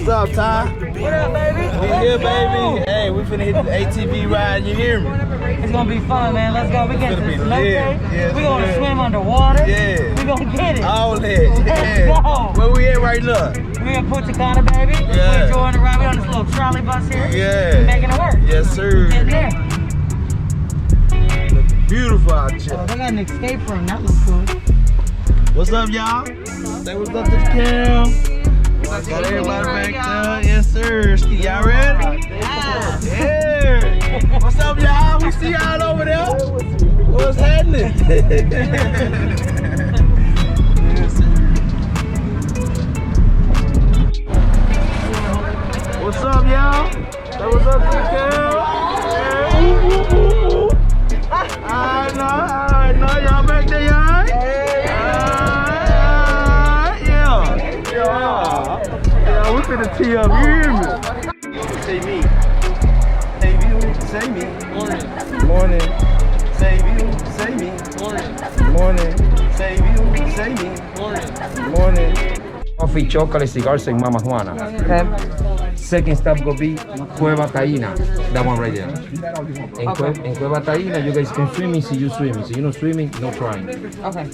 What's up, Ty? What up, baby? We here, baby. Hey, we finna hit the ATV ride. You hear me? It's gonna be fun, man. Let's go. We get It's to gonna be lit. Yes, we gonna yes. swim underwater. Yeah. We gonna get it. All that. Let's Yeah. go. Where we at right now? We in Punta Cana, baby. Yeah. We're enjoying the ride. We on this little trolley bus here. Yeah. Making it work. Yes, sir. Getting there. Looking beautiful out Oh, here. they got an escape room. That looks cool. What's up, y'all? Say what's up to the cam. Got everybody back there. Yes, sir. Ski, y'all ready? Yeah. Yeah. What's up, y'all? We see y'all over there. What's happening? Yes, sir. What's up, y'all? Say what's up to the cam. Yeah. I know. Y'all back there, y'all right? Yeah, we finna tee up, you hear me? Say me. Say you, say me. Morning. Morning. Say you, say me. Morning. Morning. Say you, say me. Morning. Morning. Coffee, chocolate, cigars, and Mama Juana. Okay. Second stop will be Cueva Taína. That one right there. In Cueva Taína, you guys can swim see you swimming. So you're not swimming, no trying. Okay.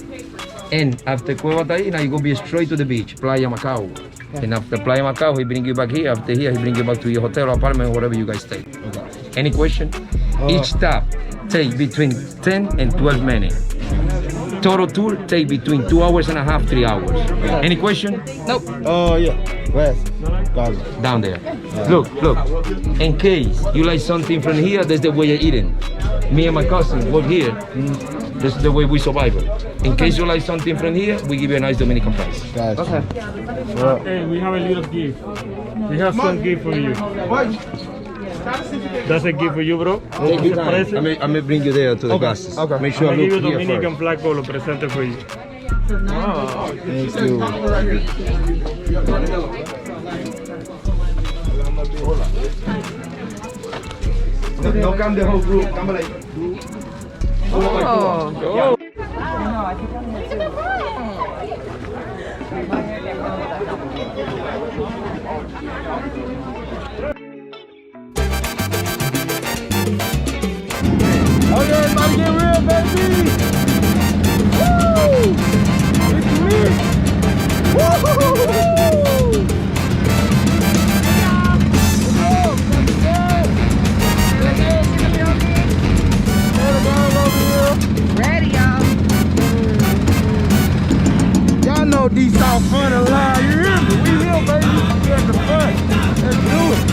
And after Cueva Taína, you go be straight to the beach, Playa Macau. Okay. And after Playa Macau, he bring you back here. After here, he bring you back to your hotel, apartment, wherever you guys stay. Okay. Any question? Each stop take between 10 and 12 minutes. Total tour take between 2 hours and a half, 3 hours. Any question? Nope. Oh, yeah. West. Gaza. Down there. Yeah. Look. In case you like something from here, that's the way you're eating. Me and my cousin work here. That's the way we survive. In case you like something from here, we give you a nice Dominican price. Gotcha. Okay. Well, Hey, we have a little gift. We have some gift for you. That's a gift for you, bro. Take your time. I'm gonna bring you there to the glasses. Okay. Make sure I I'm gonna give look you here Dominican first. flag color present for you. thank you. No come the whole group. Come like. Oh. Okay, everybody get real, baby. Woo! It's me. Woo! Ready, y'all. Y'all know these all fun and loud. You hear me? We here, baby. We at the front. Let's do it.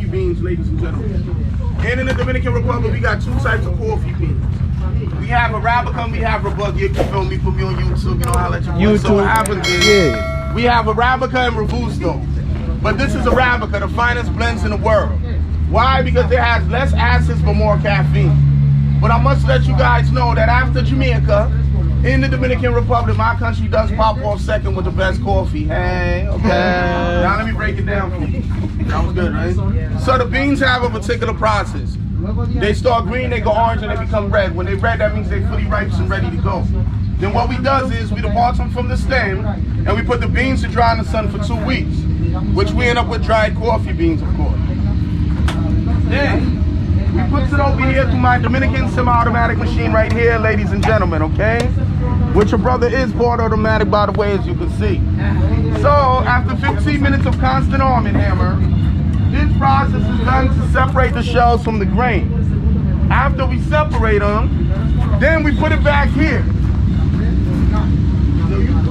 coffee beans, ladies and gentlemen. And in the Dominican Republic, we got two types of coffee beans. We have Arabica and we have Robusta. You can film me, put me on YouTube, you know, I'll let you know. So what happens is, we have Arabica and Robusto. But this is Arabica, the finest blends in the world. Why? Because it has less acids but more caffeine. But I must let you guys know that after Jamaica, in the Dominican Republic, my country does pop off second with the best coffee. Hey, okay. Now let me break it down for you. That was good, right? So the beans have a particular process. They start green, they go orange, and they become red. When they're red, that means they're fully ripe and ready to go. Then what we does is we depart them from the stem, and we put the beans to dry in the sun for 2 weeks, which we end up with dried coffee beans, of course. Then we put it over here through my Dominican semi-automatic machine right here, ladies and gentlemen, okay? Which your brother is part automatic, by the way, as you can see. So after 15 minutes of constant arm and hammer, this process is done to separate the shells from the grain. After we separate them, then we put it back here.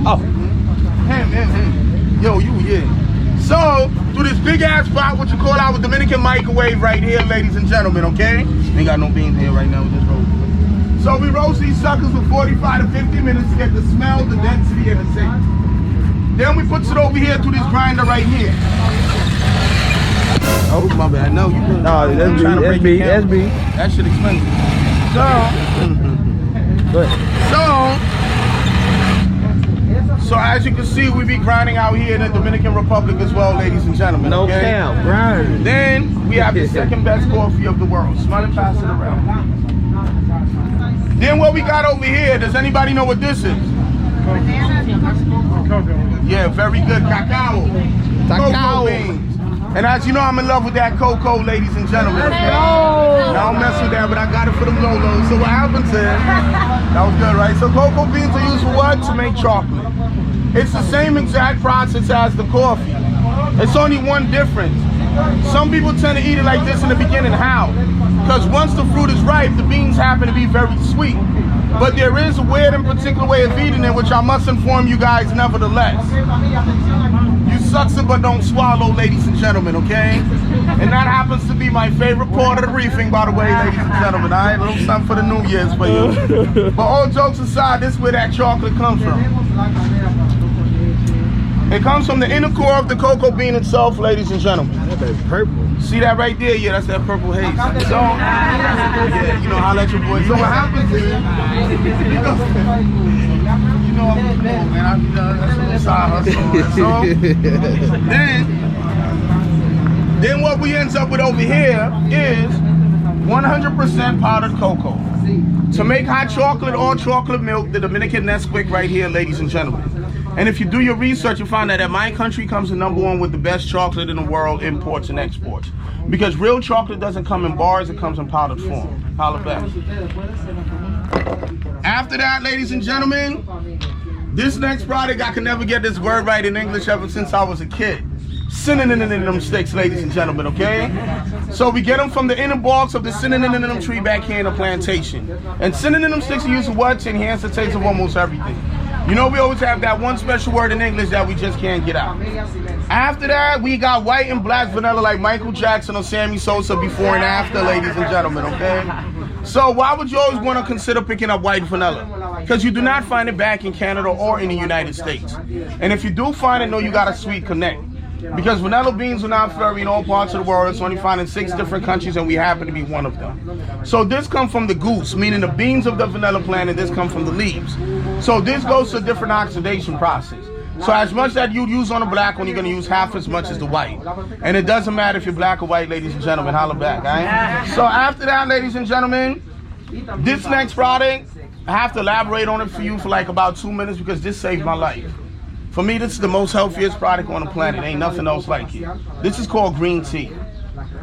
Oh, him. Yo, you, yeah. So, through this big ass pot, what you call our Dominican microwave right here, ladies and gentlemen, okay? Ain't got no beans here right now, we just roast. So we roast these suckers for 45 to 50 minutes to get the smell, the density, and the taste. Then we put it over here through this grinder right here. Oh, my bad. No, you good. No, that's me. That shit expensive. So as you can see, we be grinding out here in the Dominican Republic as well, ladies and gentlemen. No okay? cap, grind. Then we have the second best coffee of the world. Smell it, pass it around. Then what we got over here, does anybody know what this is? Yeah, very good. Cacao. Cocoa beans. And as you know, I'm in love with that cocoa, ladies and gentlemen. Okay? I don't mess with that, but I got it for them Lolos. So what happens is, that was good, right? So cocoa beans are used for what? To make chocolate. It's the same exact process as the coffee. It's only one difference. Some people tend to eat it like this in the beginning. How? Because once the fruit is ripe, the beans happen to be very sweet. But there is a weird and particular way of eating it, which I must inform you guys nevertheless. You sucks it but don't swallow, ladies and gentlemen, okay? And that happens to be my favorite part of the briefing, by the way, ladies and gentlemen. All right, a little something for the New Year's for you. But all jokes aside, this is where that chocolate comes from. It comes from the inner core of the cocoa bean itself, ladies and gentlemen. That's purple. See that right there? Yeah, that's that purple haze. So, yeah, you know, I'll let your boy. So what happens is, you know, I'm cool, man. That's a little side hustle. So, then what we end up with over here is 100% powdered cocoa. To make hot chocolate or chocolate milk, the Dominican Nesquik right here, ladies and gentlemen. And if you do your research, you find that my country comes in #1 with the best chocolate in the world, imports and exports. Because real chocolate doesn't come in bars, it comes in powdered form. Holla back. After that, ladies and gentlemen, this next product, I can never get this word right in English ever since I was a kid. Synonym sticks, ladies and gentlemen, okay? So we get them from the inner barks of the synonym tree back here in the plantation. And synonym sticks are used for what? To enhance the taste of almost everything. You know, we always have that one special word in English that we just can't get out. After that, we got white and black vanilla like Michael Jackson or Sammy Sosa before and after, ladies and gentlemen, okay? So why would you always want to consider picking up white vanilla? Because you do not find it back in Canada or in the United States. And if you do find it, know you got a sweet connect. Because vanilla beans are not very in all parts of the world. It's only found in 6 different countries, and we happen to be one of them. So this comes from the goose, meaning the beans of the vanilla plant, and this comes from the leaves. So this goes to a different oxidation process. So as much that you use on the black one, you're going to use half as much as the white. And it doesn't matter if you're black or white, ladies and gentlemen. Holla back, all right? So after that, ladies and gentlemen, this next product, I have to elaborate on it for you for like about 2 minutes because this saved my life. For me, this is the most healthiest product on the planet. Ain't nothing else like it. This is called green tea.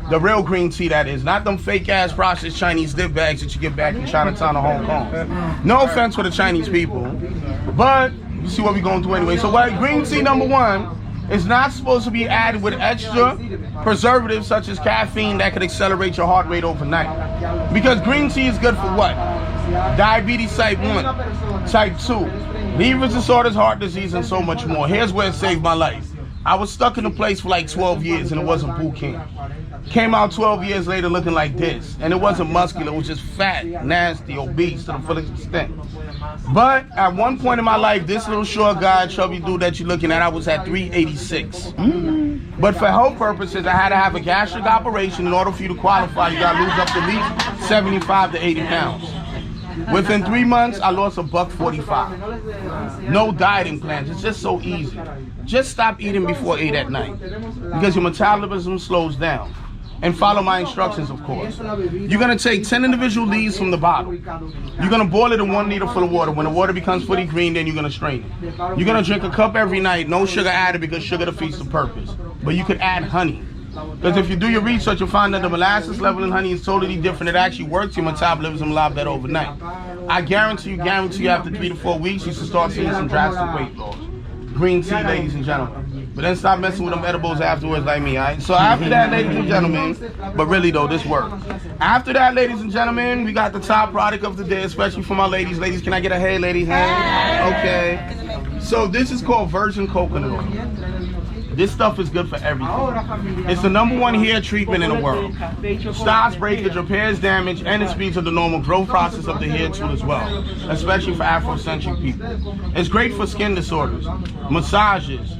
The real green tea, that is. Not them fake-ass processed Chinese dip bags that you get back in Chinatown or Hong Kong. No offense for the Chinese people, but you see what we're going through anyway. So green tea, #1, is not supposed to be added with extra preservatives such as caffeine that could accelerate your heart rate overnight. Because green tea is good for what? Diabetes type 1, type 2. Liver disorders, heart disease, and so much more. Here's where it saved my life. I was stuck in a place for like 12 years and it wasn't boot camp. Came out 12 years later looking like this. And it wasn't muscular, it was just fat, nasty, obese to the fullest extent. But at one point in my life, this little short guy, chubby dude that you're looking at, I was at 386. But for health purposes, I had to have a gastric operation. In order for you to qualify, you gotta lose up to at least 75 to 80 pounds. Within 3 months, I lost $145. No dieting plans, it's just so easy. Just stop eating before 8 at night because your metabolism slows down. And follow my instructions, of course. You're gonna take 10 individual leaves from the bottle. You're gonna boil it in 1 liter full of water. When the water becomes fully green, then you're gonna strain it. You're gonna drink a cup every night, no sugar added because sugar defeats the purpose. But you could add honey. Because if you do your research, you'll find that the molasses level in honey is totally different. It actually works your metabolism a lot better overnight. I guarantee you after 3 to 4 weeks, you should start seeing some drastic weight loss. Green tea, ladies and gentlemen. But then stop messing with them edibles afterwards like me, alright? So after that, ladies and gentlemen, but really though, this works. After that, ladies and gentlemen, we got the top product of the day, especially for my ladies. Ladies, can I get a hey, lady, hey? Okay. So this is called virgin coconut oil. This stuff is good for everything. It's the #1 hair treatment in the world. Stops breakage, repairs damage, and it speeds up the normal growth process of the hair too as well, especially for Afrocentric people. It's great for skin disorders, massages,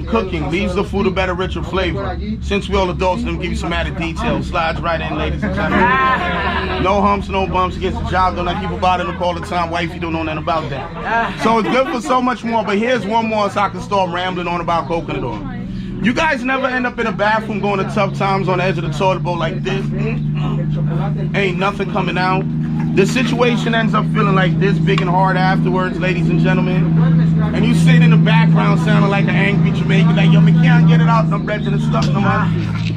cooking, leaves the food a better, richer flavor. Since we all adults, let me give you some added details. Slides right in, ladies and gentlemen. No humps, no bumps, gets the job done. I keep a bottle all the time. Wifey don't know nothing about that. So it's good for so much more, but here's one more so I can start rambling on about coconut oil. You guys never end up in a bathroom going to tough times on the edge of the toilet bowl like this? Ain't nothing coming out. The situation ends up feeling like this, big and hard afterwards, ladies and gentlemen. And you sit in the background sounding like an angry Jamaican, like, yo, me can't get it out, no bread and stuff no more.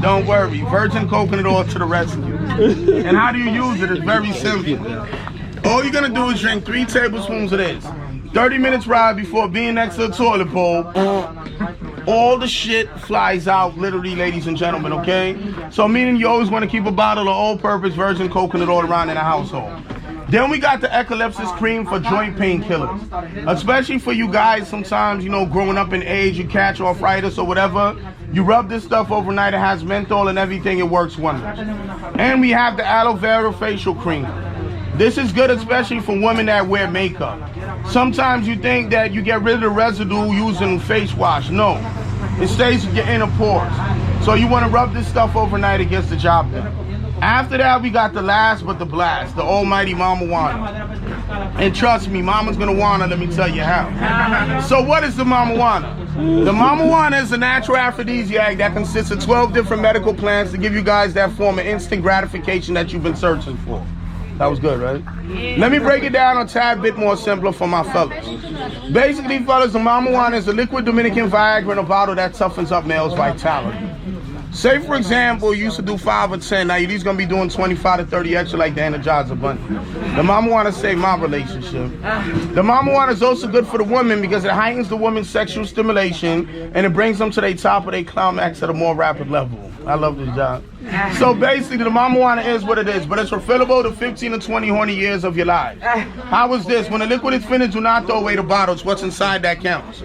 Don't worry, virgin coconut oil to the rescue. And how do you use it? It's very simple. All you're gonna do is drink 3 tablespoons of this. 30 minutes ride before being next to the toilet bowl. All the shit flies out, literally, ladies and gentlemen, okay? So meaning you always want to keep a bottle of all-purpose virgin coconut oil around in the household. Then we got the Eucalyptus cream for joint painkillers. Especially for you guys, sometimes, you know, growing up in age, you catch arthritis or whatever. You rub this stuff overnight, it has menthol and everything, it works wonders. And we have the aloe vera facial cream. This is good especially for women that wear makeup. Sometimes you think that you get rid of the residue using face wash. No, it stays in your inner pores. So you want to rub this stuff overnight, it gets the job done. After that, we got the last but the blast, the almighty Mama Juana. And trust me, Mama's gonna wanna, let me tell you how. So what is the Mama Juana? The Mama Juana is a natural aphrodisiac that consists of 12 different medical plants to give you guys that form of instant gratification that you've been searching for. That was good, right? Let me break it down a tad bit more simpler for my fellas. Basically, fellas, the Mama Juana is a liquid Dominican Viagra in a bottle that toughens up males' vitality. Say, for example, you used to do 5 or 10. Now you're gonna be doing 25 to 30 extra like the Energizer Bunny. The Mama Juana saved my relationship. The Mama Juana is also good for the woman because it heightens the woman's sexual stimulation and it brings them to the top of their climax at a more rapid level. I love this job. So basically, the Mama Juana is what it is, but it's refillable to 15 to 20 horny years of your lives. How is this? When the liquid is finished, do not throw away the bottles. What's inside that counts.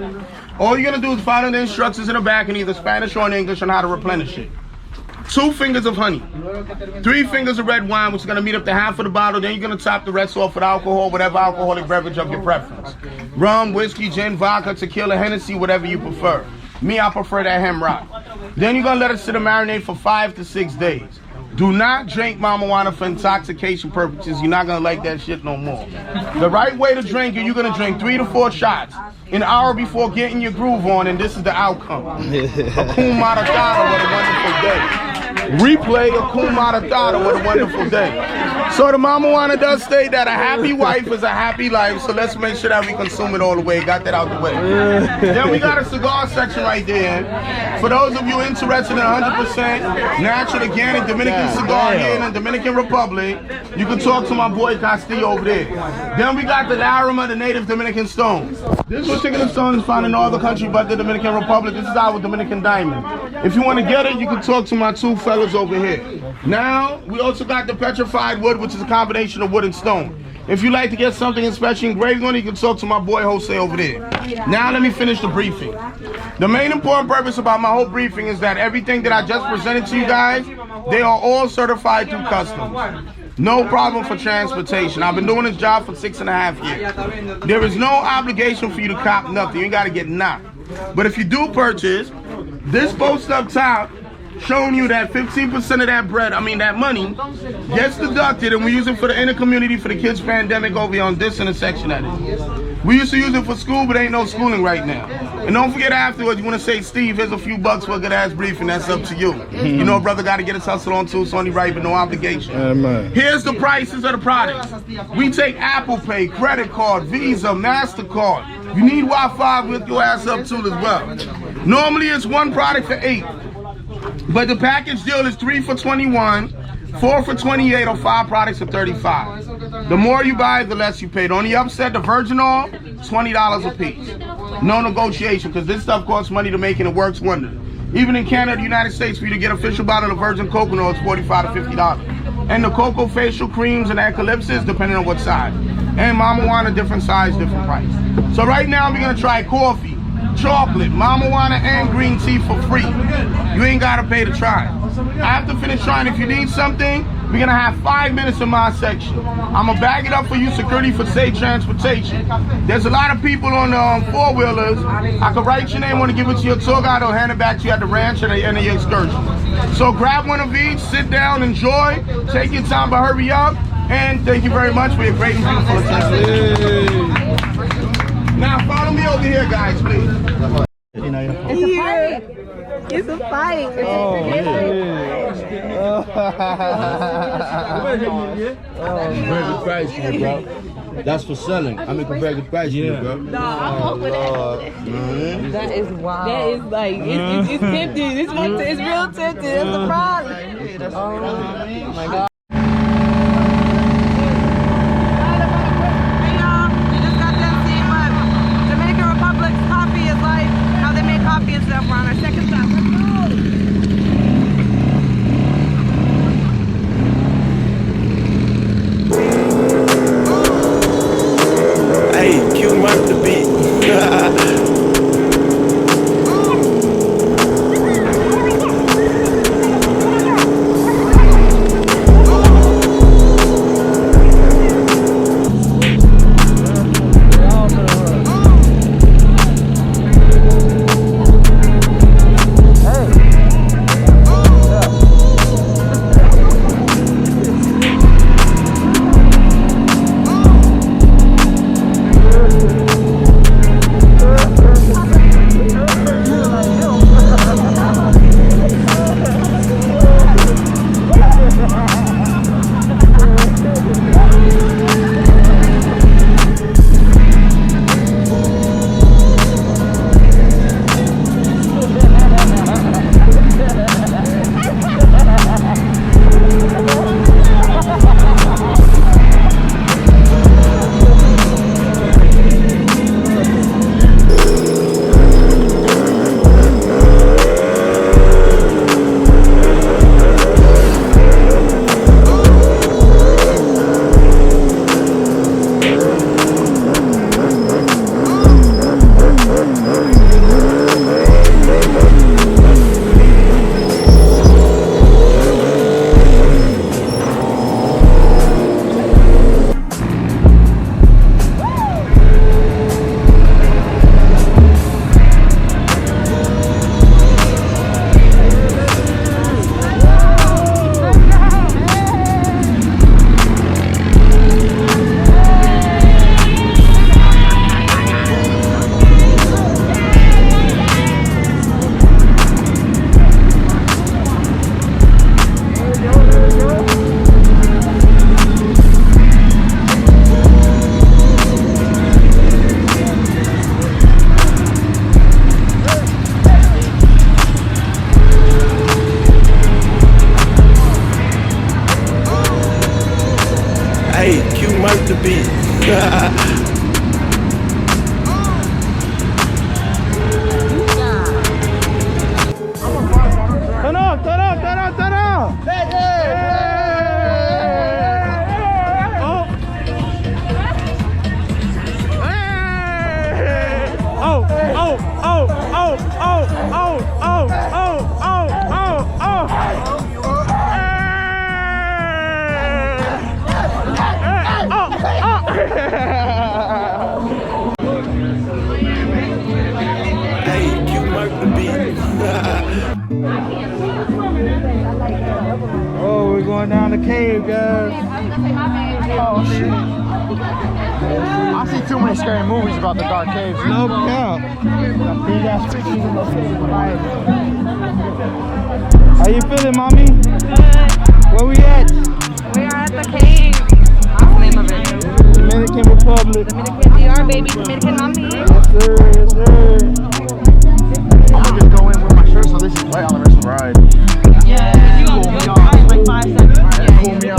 All you're gonna do is follow the instructions in the back in either Spanish or in English on how to replenish it. 2 fingers of honey, 3 fingers of red wine, which is gonna meet up to half of the bottle. Then you're gonna top the rest off with alcohol, whatever alcoholic beverage of your preference. Rum, whiskey, gin, vodka, tequila, Hennessy, whatever you prefer. Me, I prefer that Hemrock. Then you're gonna let it sit and marinate for 5 to 6 days. Do not drink Mama Juana for intoxication purposes. You're not gonna like that shit no more. The right way to drink it, you're gonna drink 3 to 4 shots an hour before getting your groove on, and this is the outcome. Hakuna Matata, what a wonderful day. Replay Hakuna Matata, what a wonderful day. So the Mama Juana does state that a happy wife is a happy life, so let's make sure that we consume it all the way. Got that out the way. Then we got a cigar section right there. For those of you interested in 100% natural organic Dominican cigar here in the Dominican Republic, you can talk to my boy Castillo over there. Then we got the Larima, the native Dominican stone. This particular stone is found in no other country but the Dominican Republic. This is our Dominican diamond. If you want to get it, you can talk to my 2 fellas over here. Now, we also got the petrified wood, which is a combination of wood and stone. If you like to get something especially engraved on it, you can talk to my boy Jose over there. Now let me finish the briefing. The main important purpose about my whole briefing is that everything that I just presented to you guys, they are all certified through customs. No problem for transportation. I've been doing this job for 6.5 years. There is no obligation for you to cop nothing. You ain't got to get knocked. But if you do purchase, this post up top showing you that 15% of that bread, that money, gets deducted, and we use it for the inner community for the kids' pandemic over here on this intersection that is. We used to use it for school, but ain't no schooling right now. And don't forget afterwards, you want to say, Steve, here's a few bucks for a good ass briefing. That's up to you. You know, brother got to get his hustle on too. It's only right, but no obligation. Here's the prices of the products. We take Apple Pay, credit card, Visa, MasterCard. You need Wi-Fi with your ass up too as well. Normally it's one product for $8. But the package deal is 3 for $21, 4 for $28, or 5 products for $35. The more you buy, the less you pay. The only upset, the virgin oil, $20 a piece. No negotiation, because this stuff costs money to make and it works wonders. Even in Canada, the United States, for you to get an official bottle of virgin coconut, it's $45 to $50. And the cocoa facial creams and eucalyptus, depending on what size. And Mama Juana, different size, different price. So right now, we're going to try coffee, chocolate, Mama Juana, and green tea for free. You ain't got to pay to try it. After finish trying, if you need something, we're going to have 5 minutes in my section. I'm going to bag it up for you, security for safe transportation. There's a lot of people on the four-wheelers. I could write your name, want to give it to your tour guide, or hand it back to you at the ranch at the end of your excursion. So grab one of each, sit down, enjoy, take your time, but hurry up, and thank you very much for your great and beautiful attention. Now follow me over here, guys, please. It's a fight. It's a fight. Very good price here, bro. That's for selling. I mean, compared to price here, bro. No, I'm hoping that is wild. That is like, it's tempting. It's real tempting. That's the problem. Oh my God. We're on our second stop. Let's go! Hey, cue him up the beat. going down the cave, guys. Oh shit. I see too many scary movies about the dark caves. No cap. Big ass pictures in those caves. How you feeling, mommy? Where we at? We are at the cave. What's the name of it? Dominican Republic. Dominican DR, baby. Dominican mommy. Yes, sir. Yes, sir. I'm gonna just go in with my shirt so this is wet on the rest of the ride. Yeah. You gonna be on like 5 seconds. Yeah, cool me off.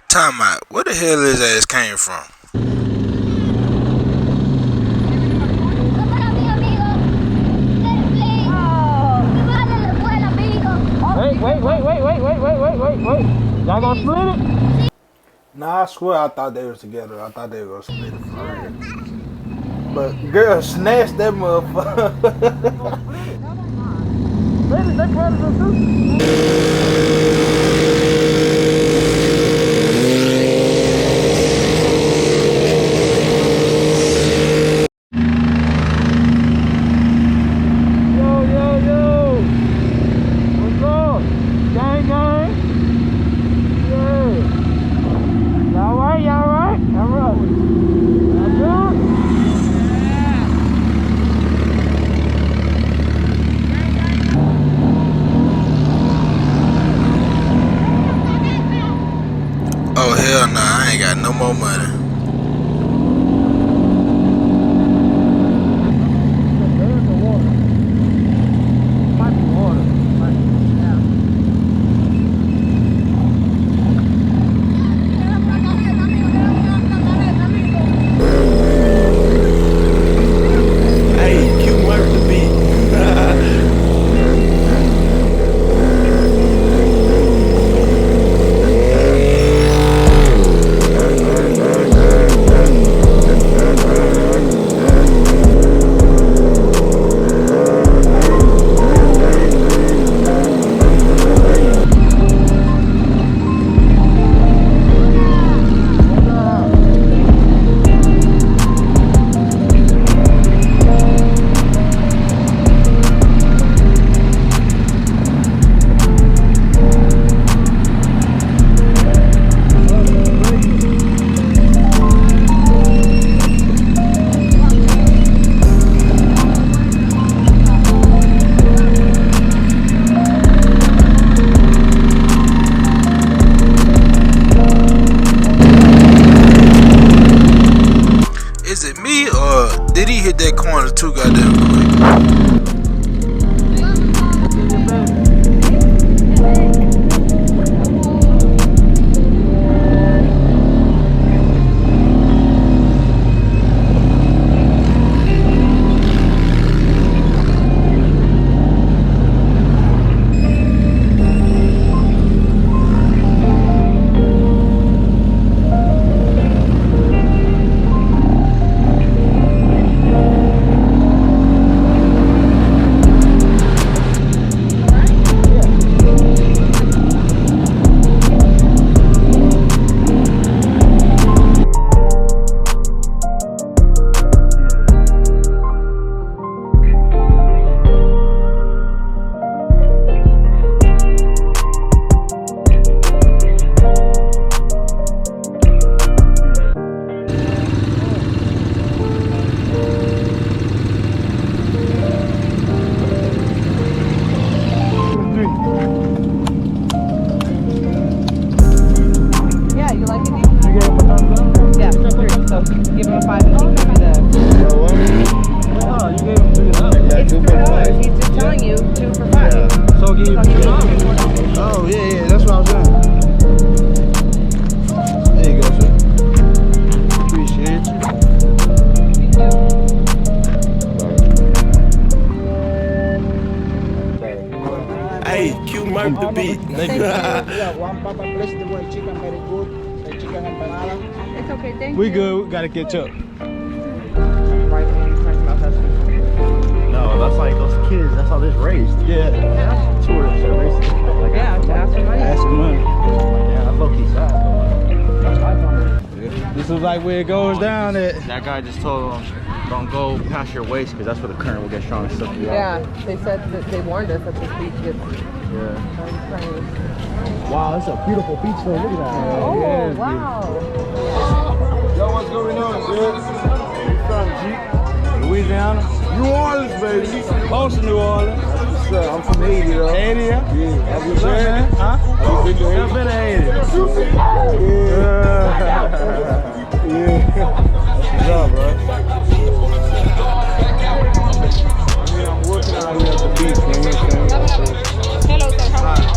Time out. Where the hell his ass came from? Wait. Y'all gonna split it? Nah, I swear I thought they was together. I thought they were gonna split it for real. But girl, snatched that motherfucker. Baby, that brother too. Oh hell nah, I ain't got no more money. Oh, yeah, that's what I was saying. There you go, sir. Appreciate you. Hey, Q mark the beat. One papa bless the one chicken very good. The chicken empanada. It's okay, thank you. We good, we gotta catch up. No, that's like those kids. That's how this raised. Yeah. Tourists are racing. Like, Yeah, to ask for money. Ask for money. yeah, I low-key sad though. This is like where it goes down at. That guy just told him, don't go past your waist because that's where the current will get strong and suck you out. Yeah, they said that they warned us that this beach gets Yeah. crazy. Wow, it's a beautiful beach though. Look at that. Oh, Yeah, wow. Yo, what's going on, dude? You from Louisiana? New Orleans, baby. Close to New Orleans. That's what's up. I'm from Haiti, though. Haiti, yeah? Yeah. Have you been, man? Huh? Have you been to Haiti? I've been to Haiti. Yeah. What's up, bro? I'm working out here at the beach, man. Hello, sir. How are you? I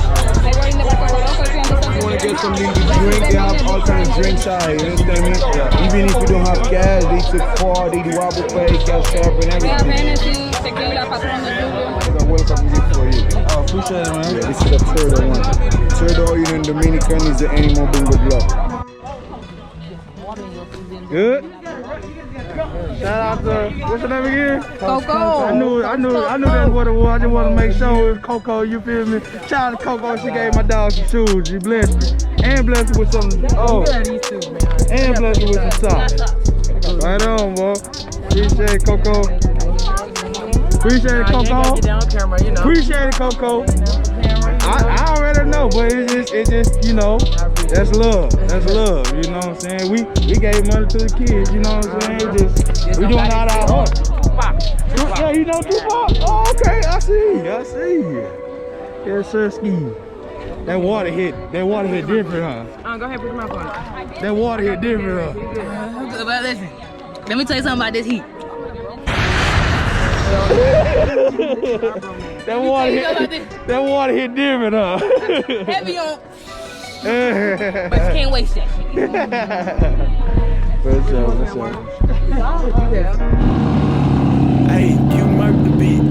work in the back of the office. You want to get something to drink, they have all kinds of drinks out here, you understand me? Yeah. Even if you don't have cash, they took fraud, they do wobble play, cash tap and We have everything. Hennessy, tequila, Patron de Julio. I welcome you for you. Oh, appreciate it, man. Yeah, this is the third one. Third oil in Dominican is the animal bingo block. Good? Shout out to, what's your name again? Coco. I knew that's what it was. I just want to make sure it was Coco, you feel me? Shout out to Coco, she gave my dog some shoes. She blessed me. And blessed me with some, and blessed me with some socks. Right on, boy. Appreciate it, Coco. Appreciate it, Coco. Appreciate it, Coco. I already know, but it's just, you know, that's love. That's love, you know what I'm saying? We gave money to the kids, you know what I'm saying? We doing it out of our heart. Yeah, you know Tupac? Oh, okay, I see. Yes, sir, ski. That water hit different, huh? Go ahead, put your mouth on it. That water hit different, huh? But listen, let me tell you something about this heat. That water hit different, huh? Heavy on, but you can't waste that. For sure. Hey, Q mark the beat.